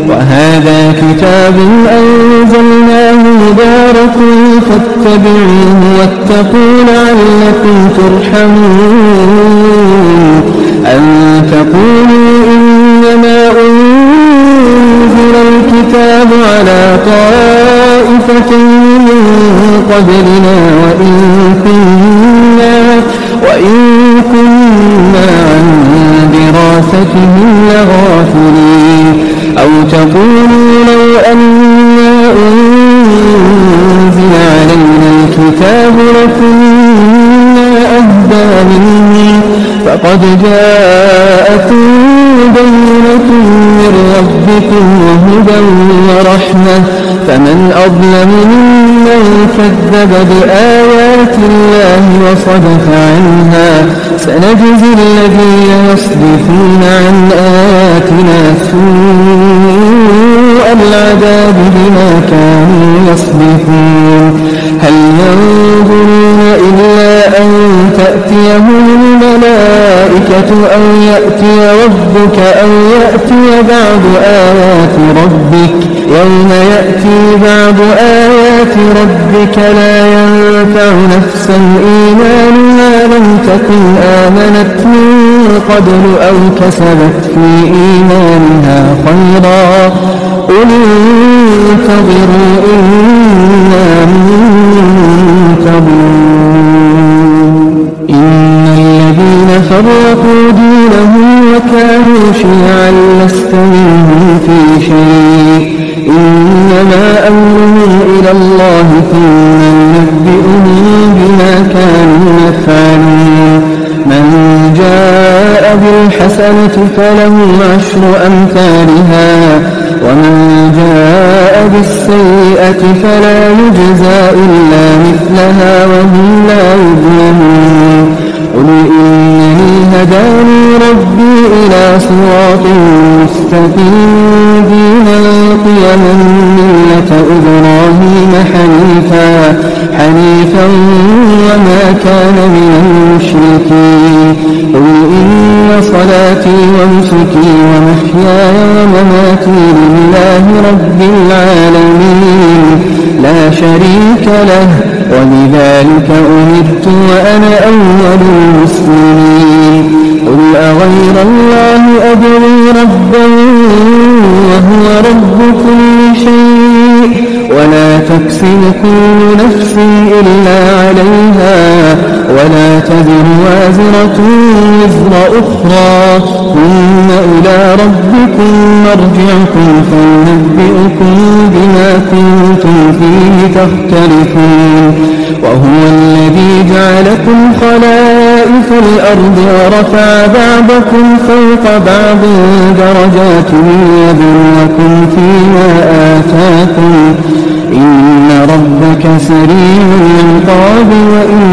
وهذا كتاب أنزلناه مبارك فاتبعوه واتقوا لعلكم ترحمون أن تقولوا إنما أنزل الكتاب على طائفة من قبلنا وإن كنا عن دراستهم لغافلين أو تقولوا لو أننا أنزل علينا الكتاب لكنا أهدى منه فقد جاءكم بينة من ربكم وهدى ورحمة فمن أظلم ممن كذب بآيات الله وصدف عنها سنجزي الذين يصدفون عن آياتنا سوء العذاب بما كانوا يصدفون هل ينظرون إلا أن تأتيهم الملائكة أو يأتي ربك أو يأتي بعض آيات ربك يوم يأتي بعض آيات ربك لا ينفع نفسا إيمانها لم تكن آمنت من قبل أو كسبت في إيمانها خيرا قل انتظروا إنا منتظرون إن الذين فرقوا دينهم وكانوا شيعا لست منهم في شيء إنما أمرهم إلى الله ثم ينبئهم بما كانوا يفعلون من جاء بالحسنة فله 10 أمثالها ومن جاء بالسيئة فلا يجزى إلا مثلها وهم لا يظلمون قل إنني هداني ربي إلى صراط مستقيم دينا قيما ملة إبراهيم حنيفا وما كان من المشركين قل إن صلاتي ونسكي ومحياي ومماتي لله رب العالمين لا شريك له وبذلك أمرت وأنا أول المسلمين قل أغير الله أبغي ربا وهو رب كل شيء ولا تكسب كل نفس إلا عليها ولا تزر وازرة وزر أخرى ثم إلى ربكم مرجعكم فينبئكم بما كنتم فيه تختلفون وهو الذي جعلكم خلائف الأرض ورفع بعضكم فوق بعض درجات ليبلوكم فيما آتاكم إن ربك سريع العقاب وإن